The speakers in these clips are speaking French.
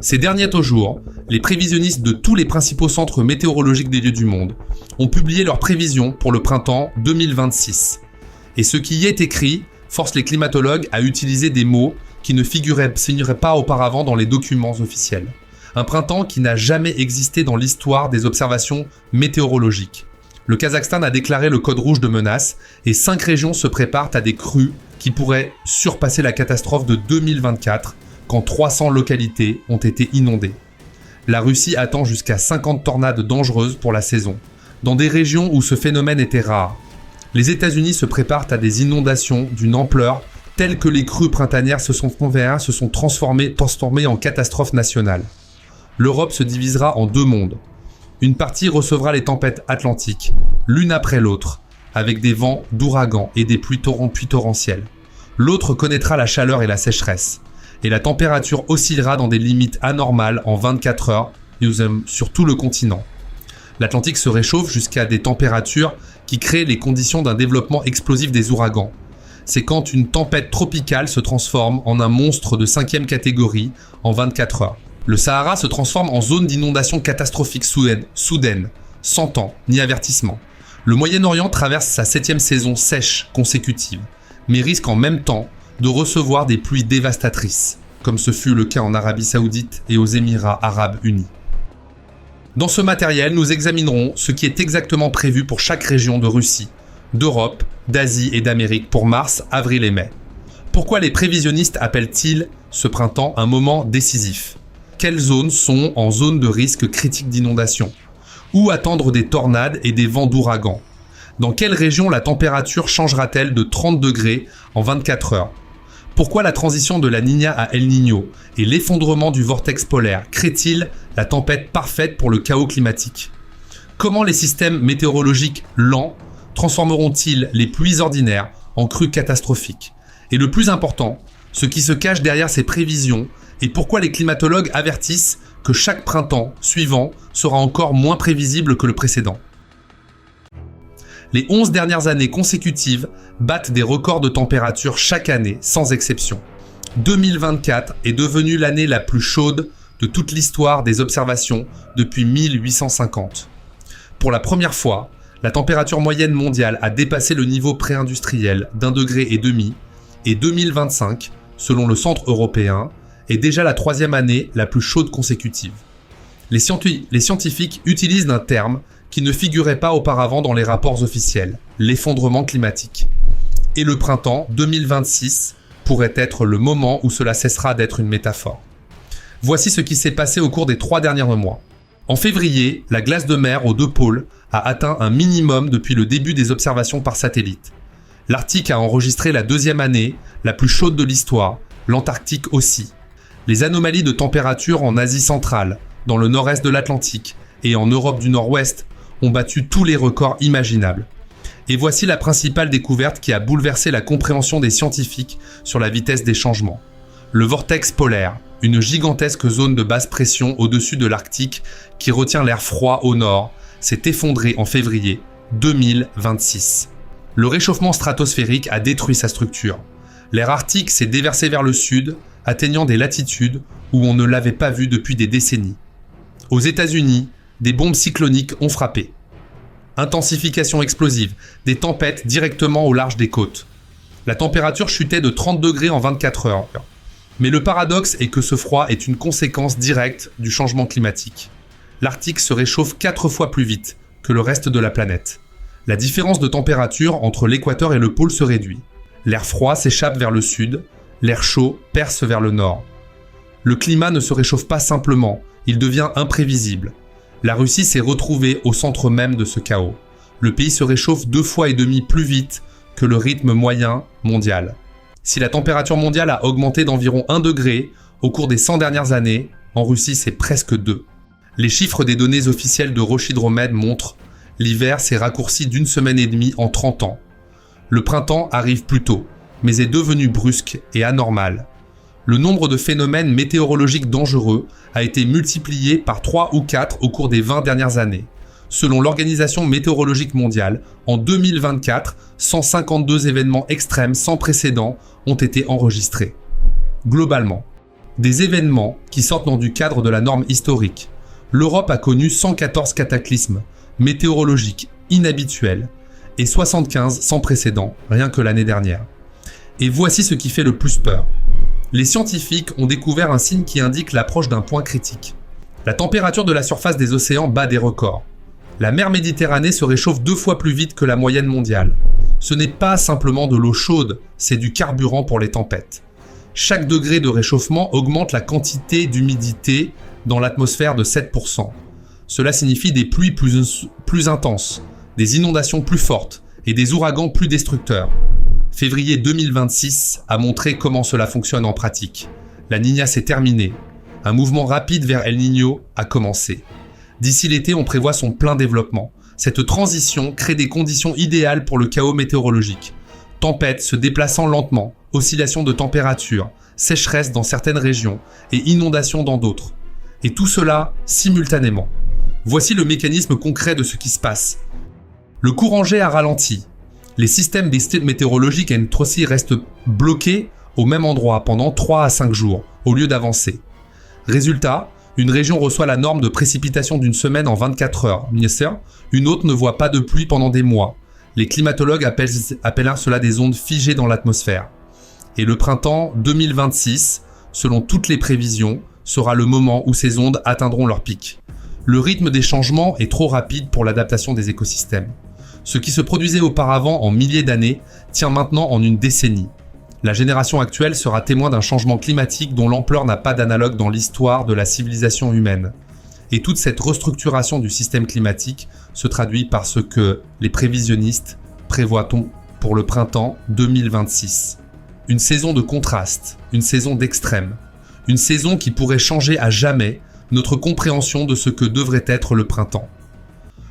Ces derniers jours, les prévisionnistes de tous les principaux centres météorologiques des lieux du monde ont publié leurs prévisions pour le printemps 2026. Et ce qui y est écrit force les climatologues à utiliser des mots qui ne figuraient pas auparavant dans les documents officiels. Un printemps qui n'a jamais existé dans l'histoire des observations météorologiques. Le Kazakhstan a déclaré le code rouge de menace et 5 régions se préparent à des crues qui pourraient surpasser la catastrophe de 2024 quand 300 localités ont été inondées. La Russie attend jusqu'à 50 tornades dangereuses pour la saison, dans des régions où ce phénomène était rare. Les États-Unis se préparent à des inondations d'une ampleur telle que les crues printanières se sont transformées en catastrophes nationales. L'Europe se divisera en 2 mondes. Une partie recevra les tempêtes atlantiques, l'une après l'autre, avec des vents d'ouragans et des pluies torrentielles. L'autre connaîtra la chaleur et la sécheresse, et la température oscillera dans des limites anormales en 24 heures sur tout le continent. L'Atlantique se réchauffe jusqu'à des températures qui créent les conditions d'un développement explosif des ouragans. C'est quand une tempête tropicale se transforme en un monstre de 5e catégorie en 24 heures. Le Sahara se transforme en zone d'inondation catastrophique soudaine, sans temps ni avertissement. Le Moyen-Orient traverse sa 7e saison sèche consécutive, mais risque en même temps de recevoir des pluies dévastatrices, comme ce fut le cas en Arabie Saoudite et aux Émirats Arabes Unis. Dans ce matériel, nous examinerons ce qui est exactement prévu pour chaque région de Russie, d'Europe, d'Asie et d'Amérique pour mars, avril et mai. Pourquoi les prévisionnistes appellent-ils ce printemps un moment décisif ? Quelles zones sont en zone de risque critique d'inondation ? Où attendre des tornades et des vents d'ouragan ? Dans quelle région la température changera-t-elle de 30 degrés en 24 heures ? Pourquoi la transition de la Niña à El Niño et l'effondrement du vortex polaire créent-ils la tempête parfaite pour le chaos climatique ? Comment les systèmes météorologiques lents transformeront-ils les pluies ordinaires en crues catastrophiques ? Et le plus important, ce qui se cache derrière ces prévisions et pourquoi les climatologues avertissent que chaque printemps suivant sera encore moins prévisible que le précédent. Les 11 dernières années consécutives battent des records de température chaque année, sans exception. 2024 est devenue l'année la plus chaude de toute l'histoire des observations depuis 1850. Pour la première fois, la température moyenne mondiale a dépassé le niveau pré-industriel d'1,5 degré et 2025, selon le Centre européen, est déjà la 3e année la plus chaude consécutive. Les scientifiques utilisent un terme qui ne figurait pas auparavant dans les rapports officiels, l'effondrement climatique. Et le printemps 2026 pourrait être le moment où cela cessera d'être une métaphore. Voici ce qui s'est passé au cours des 3 derniers mois. En février, la glace de mer aux 2 pôles a atteint un minimum depuis le début des observations par satellite. L'Arctique a enregistré la 2e année la plus chaude de l'histoire, l'Antarctique aussi. Les anomalies de température en Asie centrale, dans le nord-est de l'Atlantique et en Europe du Nord-Ouest ont battu tous les records imaginables. Et voici la principale découverte qui a bouleversé la compréhension des scientifiques sur la vitesse des changements. Le vortex polaire, une gigantesque zone de basse pression au-dessus de l'Arctique qui retient l'air froid au nord, s'est effondré en février 2026. Le réchauffement stratosphérique a détruit sa structure. L'air arctique s'est déversé vers le sud, atteignant des latitudes où on ne l'avait pas vu depuis des décennies. Aux États-Unis, des bombes cycloniques ont frappé. Intensification explosive, des tempêtes directement au large des côtes. La température chutait de 30 degrés en 24 heures. Mais le paradoxe est que ce froid est une conséquence directe du changement climatique. L'Arctique se réchauffe 4 fois plus vite que le reste de la planète. La différence de température entre l'équateur et le pôle se réduit. L'air froid s'échappe vers le sud, l'air chaud perce vers le nord. Le climat ne se réchauffe pas simplement, il devient imprévisible. La Russie s'est retrouvée au centre même de ce chaos. Le pays se réchauffe 2,5 fois plus vite que le rythme moyen mondial. Si la température mondiale a augmenté d'environ 1 degré au cours des 100 dernières années, en Russie c'est presque 2. Les chiffres des données officielles de Roshydromed montrent l'hiver s'est raccourci d'1 semaine et demie en 30 ans. Le printemps arrive plus tôt, mais est devenu brusque et anormal. Le nombre de phénomènes météorologiques dangereux a été multiplié par 3 ou 4 au cours des 20 dernières années. Selon l'Organisation météorologique mondiale, en 2024, 152 événements extrêmes sans précédent ont été enregistrés. Globalement, Des événements qui sortent dans du cadre de la norme historique. L'Europe a connu 114 cataclysmes météorologiques inhabituels et 75 sans précédent, rien que l'année dernière. Et voici ce qui fait le plus peur. Les scientifiques ont découvert un signe qui indique l'approche d'un point critique. La température de la surface des océans bat des records. La mer Méditerranée se réchauffe 2 fois plus vite que la moyenne mondiale. Ce n'est pas simplement de l'eau chaude, c'est du carburant pour les tempêtes. Chaque degré de réchauffement augmente la quantité d'humidité dans l'atmosphère de 7%. Cela signifie des pluies plus intenses, des inondations plus fortes et des ouragans plus destructeurs. Février 2026 a montré comment cela fonctionne en pratique. La Niña s'est terminée. Un mouvement rapide vers El Niño a commencé. D'ici l'été, on prévoit son plein développement. Cette transition crée des conditions idéales pour le chaos météorologique. Tempêtes se déplaçant lentement, oscillations de température, sécheresse dans certaines régions et inondations dans d'autres. Et tout cela simultanément. Voici le mécanisme concret de ce qui se passe. Le courant G a ralenti. Les systèmes météorologiques N3C restent bloqués au même endroit pendant 3 à 5 jours, au lieu d'avancer. Résultat, une région reçoit la norme de précipitation d'une semaine en 24 heures. Une autre ne voit pas de pluie pendant des mois. Les climatologues appellent cela des ondes figées dans l'atmosphère. Et le printemps 2026, selon toutes les prévisions, sera le moment où ces ondes atteindront leur pic. Le rythme des changements est trop rapide pour l'adaptation des écosystèmes. Ce qui se produisait auparavant en milliers d'années tient maintenant en une décennie. La génération actuelle sera témoin d'un changement climatique dont l'ampleur n'a pas d'analogue dans l'histoire de la civilisation humaine. Et toute cette restructuration du système climatique se traduit par ce que les prévisionnistes prévoient pour le printemps 2026. Une saison de contraste, une saison d'extrême, une saison qui pourrait changer à jamais notre compréhension de ce que devrait être le printemps.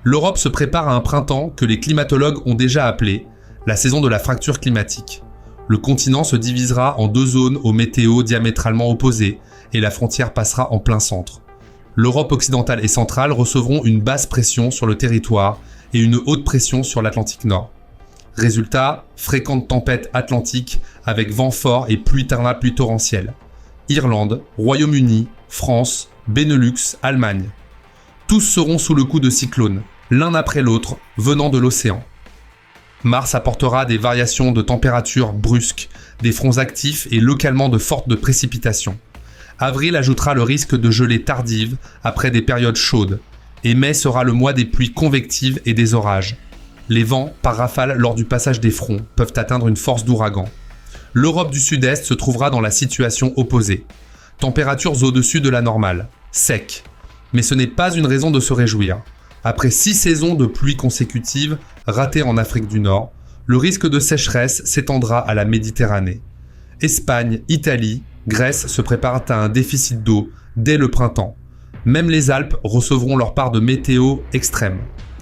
L'Europe se prépare à un printemps que les climatologues ont déjà appelé la saison de la fracture climatique. Le continent se divisera en 2 zones aux météos diamétralement opposées et la frontière passera en plein centre. L'Europe occidentale et centrale recevront une basse pression sur le territoire et une haute pression sur l'Atlantique Nord. Résultat, fréquentes tempêtes atlantiques avec vent fort et pluie torrentielle. Irlande, Royaume-Uni, France, Benelux, Allemagne. Tous seront sous le coup de cyclones, l'un après l'autre, venant de l'océan. Mars apportera des variations de température brusques, des fronts actifs et localement de fortes précipitations. Avril ajoutera le risque de gelée tardive après des périodes chaudes. Et mai sera le mois des pluies convectives et des orages. Les vents, par rafale lors du passage des fronts, peuvent atteindre une force d'ouragan. L'Europe du Sud-Est se trouvera dans la situation opposée. Températures au-dessus de la normale, sec. Mais ce n'est pas une raison de se réjouir. Après 6 saisons de pluie consécutives ratées en Afrique du Nord, le risque de sécheresse s'étendra à la Méditerranée. Espagne, Italie, Grèce se préparent à un déficit d'eau dès le printemps. Même les Alpes recevront leur part de météo extrême.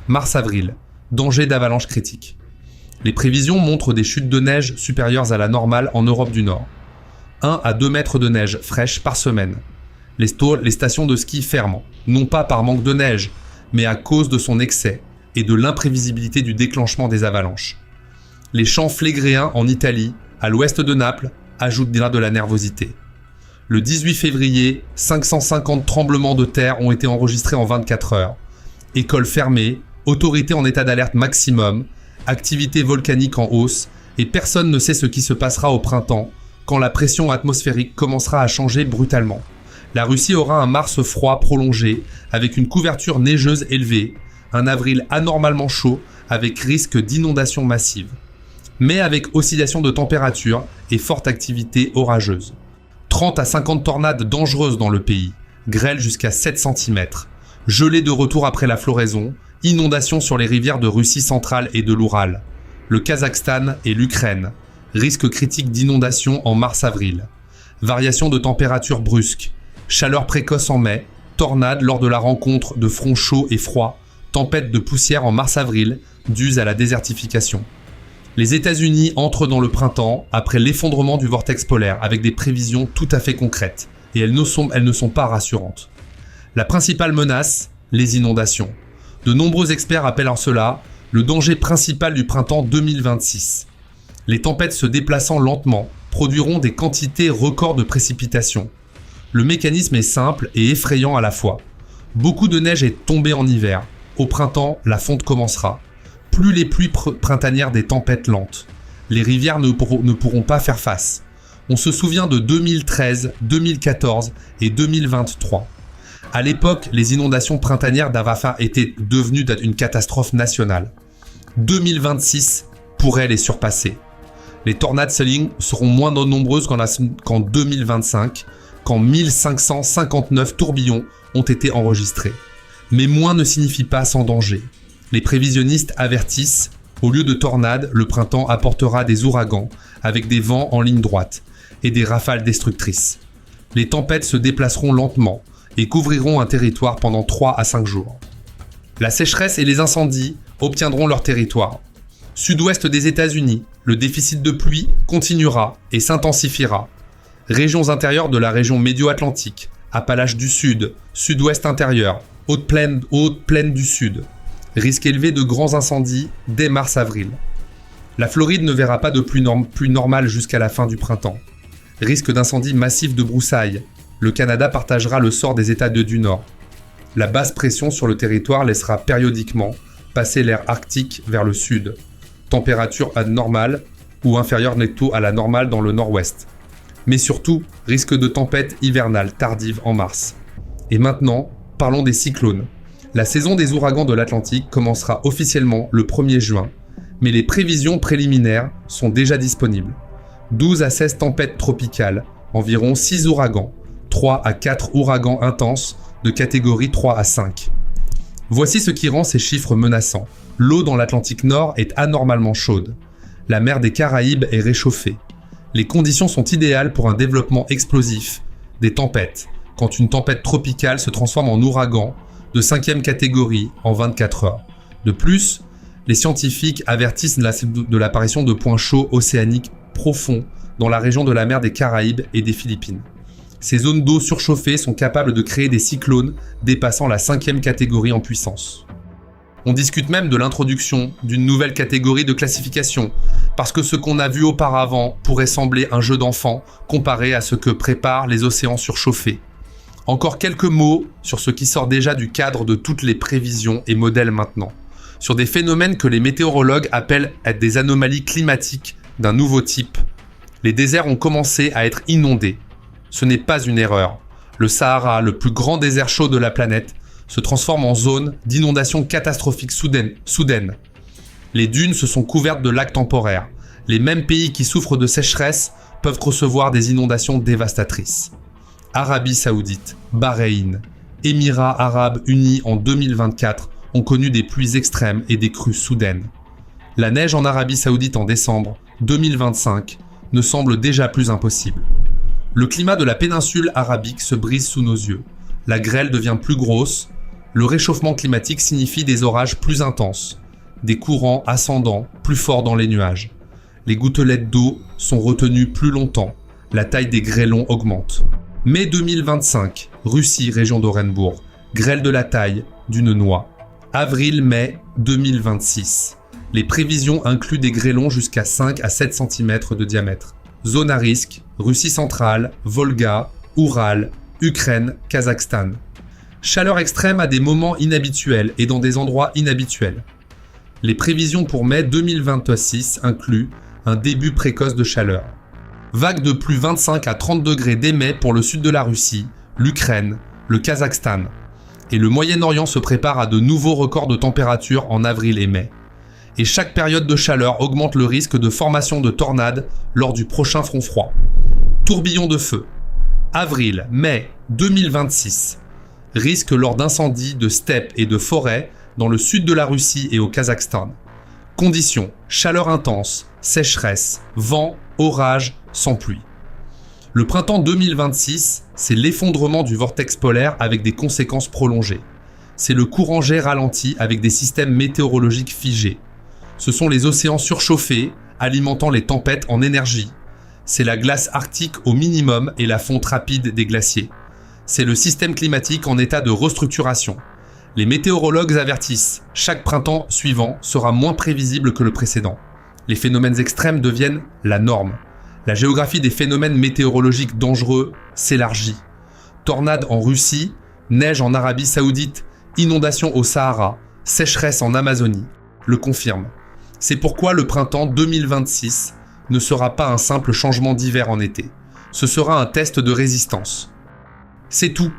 Mars-avril, danger d'avalanche critique. Les prévisions montrent des chutes de neige supérieures à la normale en Europe du Nord. 1 à 2 mètres de neige fraîche par semaine. Les stations de ski ferment, non pas par manque de neige, mais à cause de son excès et de l'imprévisibilité du déclenchement des avalanches. Les champs flégréens en Italie, à l'ouest de Naples, ajoutent de la nervosité. Le 18 février, 550 tremblements de terre ont été enregistrés en 24 heures. Écoles fermées, autorités en état d'alerte maximum, activité volcanique en hausse, et personne ne sait ce qui se passera au printemps, quand la pression atmosphérique commencera à changer brutalement. La Russie aura un mars froid prolongé, avec une couverture neigeuse élevée, un avril anormalement chaud, avec risque d'inondations massives. Mais avec oscillation de température et forte activité orageuse. 30 à 50 tornades dangereuses dans le pays, grêle jusqu'à 7 cm, gelée de retour après la floraison, inondations sur les rivières de Russie centrale et de l'Oural, le Kazakhstan et l'Ukraine, risque critique d'inondation en mars-avril, variation de température brusque, chaleur précoce en mai, tornades lors de la rencontre de fronts chauds et froids, tempêtes de poussière en mars-avril dues à la désertification. Les États-Unis entrent dans le printemps après l'effondrement du vortex polaire avec des prévisions tout à fait concrètes, et elles ne sont pas rassurantes. La principale menace, les inondations. De nombreux experts appellent en cela le danger principal du printemps 2026. Les tempêtes se déplaçant lentement produiront des quantités records de précipitations. Le mécanisme est simple et effrayant à la fois. Beaucoup de neige est tombée en hiver. Au printemps, la fonte commencera. Plus les pluies printanières des tempêtes lentes. Les rivières ne pourront pas faire face. On se souvient de 2013, 2014 et 2023. À l'époque, les inondations printanières d'Avafa étaient devenues une catastrophe nationale. 2026 pourrait les surpasser. Les tornades Selling seront moins nombreuses qu'en 2025, quand 1559 tourbillons ont été enregistrés. Mais moins ne signifie pas sans danger. Les prévisionnistes avertissent, au lieu de tornades, le printemps apportera des ouragans avec des vents en ligne droite et des rafales destructrices. Les tempêtes se déplaceront lentement et couvriront un territoire pendant 3 à 5 jours. La sécheresse et les incendies obtiendront leur territoire. Sud-ouest des États-Unis, le déficit de pluie continuera et s'intensifiera. Régions intérieures de la région médio-atlantique, Appalaches du Sud, Sud-ouest intérieur, haute plaine du Sud. Risque élevé de grands incendies dès mars-avril. La Floride ne verra pas de pluie normale jusqu'à la fin du printemps. Risque d'incendie massif de broussailles. Le Canada partagera le sort des États du Nord. La basse pression sur le territoire laissera périodiquement passer l'air arctique vers le sud. Température normale ou inférieure netto à la normale dans le nord-ouest. Mais surtout, risque de tempête hivernale tardive en mars. Et maintenant, parlons des cyclones. La saison des ouragans de l'Atlantique commencera officiellement le 1er juin, mais les prévisions préliminaires sont déjà disponibles. 12 à 16 tempêtes tropicales, environ 6 ouragans, 3 à 4 ouragans intenses de catégorie 3 à 5. Voici ce qui rend ces chiffres menaçants. L'eau dans l'Atlantique Nord est anormalement chaude. La mer des Caraïbes est réchauffée. Les conditions sont idéales pour un développement explosif des tempêtes, quand une tempête tropicale se transforme en ouragan de 5e catégorie en 24 heures. De plus, les scientifiques avertissent de l'apparition de points chauds océaniques profonds dans la région de la mer des Caraïbes et des Philippines. Ces zones d'eau surchauffées sont capables de créer des cyclones dépassant la 5e catégorie en puissance. On discute même de l'introduction d'une nouvelle catégorie de classification, parce que ce qu'on a vu auparavant pourrait sembler un jeu d'enfant comparé à ce que préparent les océans surchauffés. Encore quelques mots sur ce qui sort déjà du cadre de toutes les prévisions et modèles maintenant, sur des phénomènes que les météorologues appellent être des anomalies climatiques d'un nouveau type. Les déserts ont commencé à être inondés. Ce n'est pas une erreur. Le Sahara, le plus grand désert chaud de la planète, se transforme en zone d'inondation catastrophique soudaine. Les dunes se sont couvertes de lacs temporaires. Les mêmes pays qui souffrent de sécheresse peuvent recevoir des inondations dévastatrices. Arabie Saoudite, Bahreïn, Émirats Arabes Unis en 2024 ont connu des pluies extrêmes et des crues soudaines. La neige en Arabie Saoudite en décembre 2025 ne semble déjà plus impossible. Le climat de la péninsule arabique se brise sous nos yeux. La grêle devient plus grosse. Le réchauffement climatique signifie des orages plus intenses, des courants ascendants plus forts dans les nuages. Les gouttelettes d'eau sont retenues plus longtemps. La taille des grêlons augmente. Mai 2025, Russie, région d'Orenbourg. Grêle de la taille d'une noix. Avril-mai 2026. Les prévisions incluent des grêlons jusqu'à 5 à 7 cm de diamètre. Zone à risque, Russie centrale, Volga, Oural, Ukraine, Kazakhstan. Chaleur extrême à des moments inhabituels et dans des endroits inhabituels. Les prévisions pour mai 2026 incluent un début précoce de chaleur. Vague de plus 25 à 30 degrés dès mai pour le sud de la Russie, l'Ukraine, le Kazakhstan. Et le Moyen-Orient se prépare à de nouveaux records de température en avril et mai. Et chaque période de chaleur augmente le risque de formation de tornades lors du prochain front froid. Tourbillon de feu. Avril, mai 2026. Risque lors d'incendies de steppes et de forêts dans le sud de la Russie et au Kazakhstan. Conditions, chaleur intense, sécheresse, vent, orage, sans pluie. Le printemps 2026, c'est l'effondrement du vortex polaire avec des conséquences prolongées. C'est le courant jet ralenti avec des systèmes météorologiques figés. Ce sont les océans surchauffés, alimentant les tempêtes en énergie. C'est la glace arctique au minimum et la fonte rapide des glaciers. C'est le système climatique en état de restructuration. Les météorologues avertissent, chaque printemps suivant sera moins prévisible que le précédent. Les phénomènes extrêmes deviennent la norme. La géographie des phénomènes météorologiques dangereux s'élargit. Tornades en Russie, neige en Arabie Saoudite, inondations au Sahara, sécheresse en Amazonie le confirment. C'est pourquoi le printemps 2026 ne sera pas un simple changement d'hiver en été. Ce sera un test de résistance. C'est tout.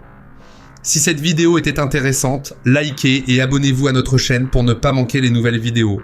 Si cette vidéo était intéressante, likez et abonnez-vous à notre chaîne pour ne pas manquer les nouvelles vidéos.